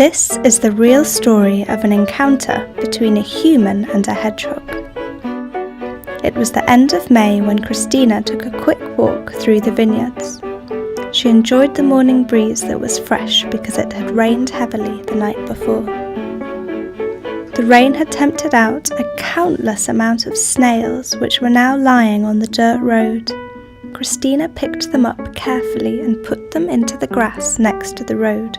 This is the real story of an encounter between a human and a hedgehog. It was the end of May when Christina took a quick walk through the vineyards. She enjoyed the morning breeze that was fresh because it had rained heavily the night before. The rain had tempted out a countless amount of snails which were now lying on the dirt road. Christina picked them up carefully and put them into the grass next to the road,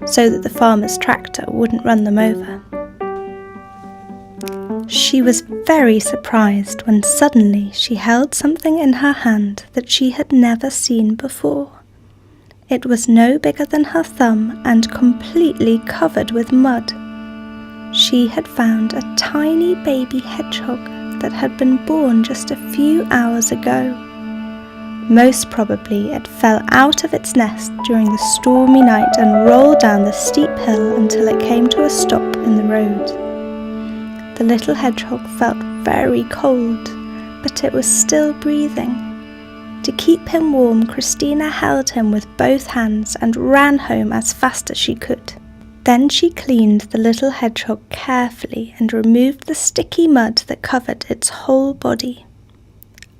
so that the farmer's tractor wouldn't run them over. She was very surprised when suddenly she held something in her hand that she had never seen before. It was no bigger than her thumb and completely covered with mud. She had found a tiny baby hedgehog that had been born just a few hours ago. Most probably it fell out of its nest during the stormy night and rolled down the steep hill until it came to a stop in the road. The little hedgehog felt very cold, but it was still breathing. To keep him warm, Christina held him with both hands and ran home as fast as she could. Then she cleaned the little hedgehog carefully and removed the sticky mud that covered its whole body.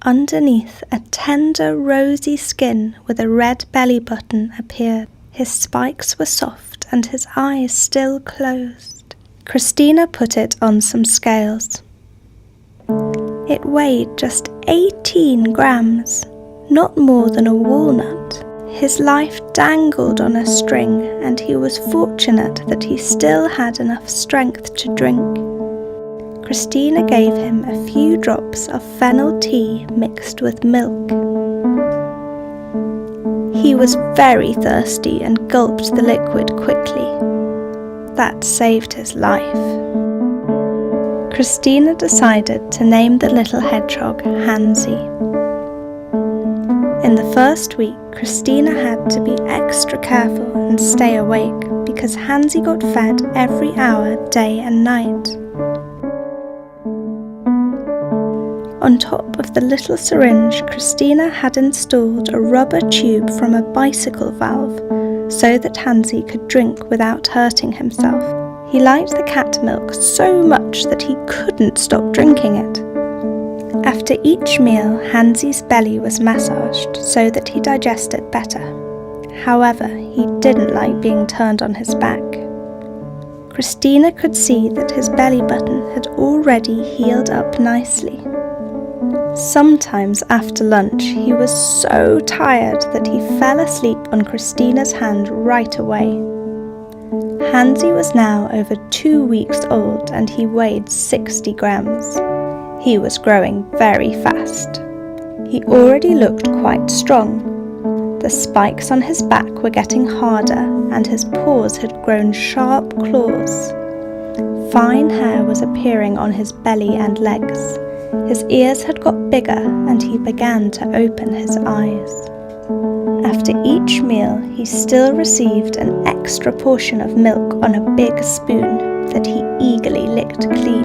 Underneath, a tender, rosy skin with a red belly button appeared. His spikes were soft and his eyes still closed. Christina put it on some scales. It weighed just 18 grams, not more than a walnut. His life dangled on a string, and he was fortunate that he still had enough strength to drink. Christina gave him a few drops of fennel tea mixed with milk. He was very thirsty and gulped the liquid quickly. That saved his life. Christina decided to name the little hedgehog HANSI. In the first week, Christina had to be extra careful and stay awake because HANSI got fed every hour, day and night. On top of the little syringe, Christina had installed a rubber tube from a bicycle valve so that HANSI could drink without hurting himself. He liked the cat milk so much that he couldn't stop drinking it. After each meal, HANSI's belly was massaged so that he digested better. However, he didn't like being turned on his back. Christina could see that his belly button had already healed up nicely. Sometimes after lunch, he was so tired that he fell asleep on Christina's hand right away. HANSI was now over 2 weeks old and he weighed 60 grams. He was growing very fast. He already looked quite strong. The spikes on his back were getting harder and his paws had grown sharp claws. Fine hair was appearing on his belly and legs. His ears had got bigger and he began to open his eyes. After each meal, he still received an extra portion of milk on a big spoon that he eagerly licked clean.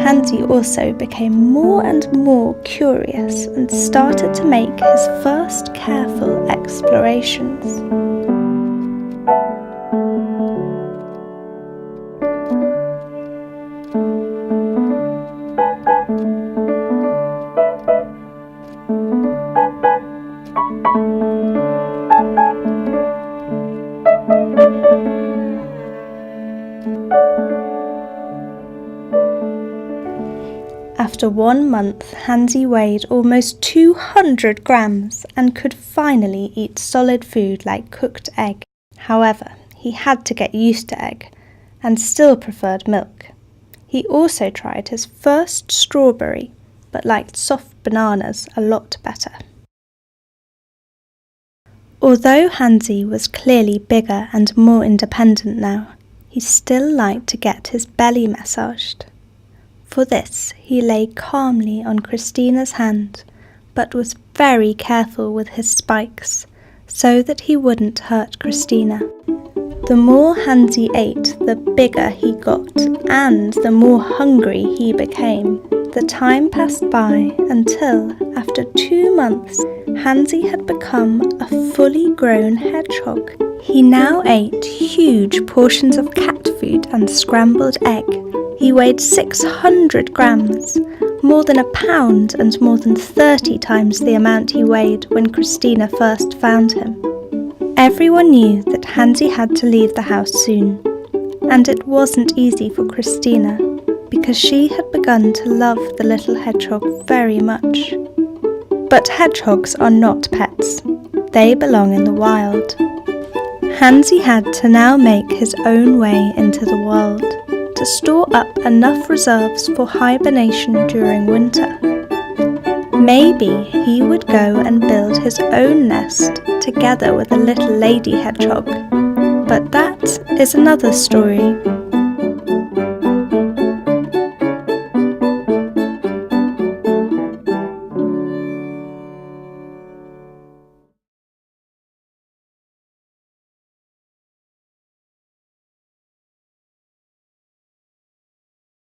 HANSI also became more and more curious and started to make his first careful explorations. After 1 month, HANSI weighed almost 200 grams and could finally eat solid food like cooked egg. However, he had to get used to egg and still preferred milk. He also tried his first strawberry, but liked soft bananas a lot better. Although HANSI was clearly bigger and more independent now, he still liked to get his belly massaged. For this, he lay calmly on Christina's hand, but was very careful with his spikes, so that he wouldn't hurt Christina. The more HANSI ate, the bigger he got, and the more hungry he became. The time passed by until, after 2 months, Hansi had become a fully grown hedgehog. He now ate huge portions of cat food and scrambled egg. He weighed 600 grams, more than a pound and more than 30 times the amount he weighed when Christina first found him. Everyone knew that Hansi had to leave the house soon, and it wasn't easy for Christina because she had begun to love the little hedgehog very much. But hedgehogs are not pets. They belong in the wild. Hansi had to now make his own way into the world to store up enough reserves for hibernation during winter. Maybe he would go and build his own nest together with a little lady hedgehog. But that is another story.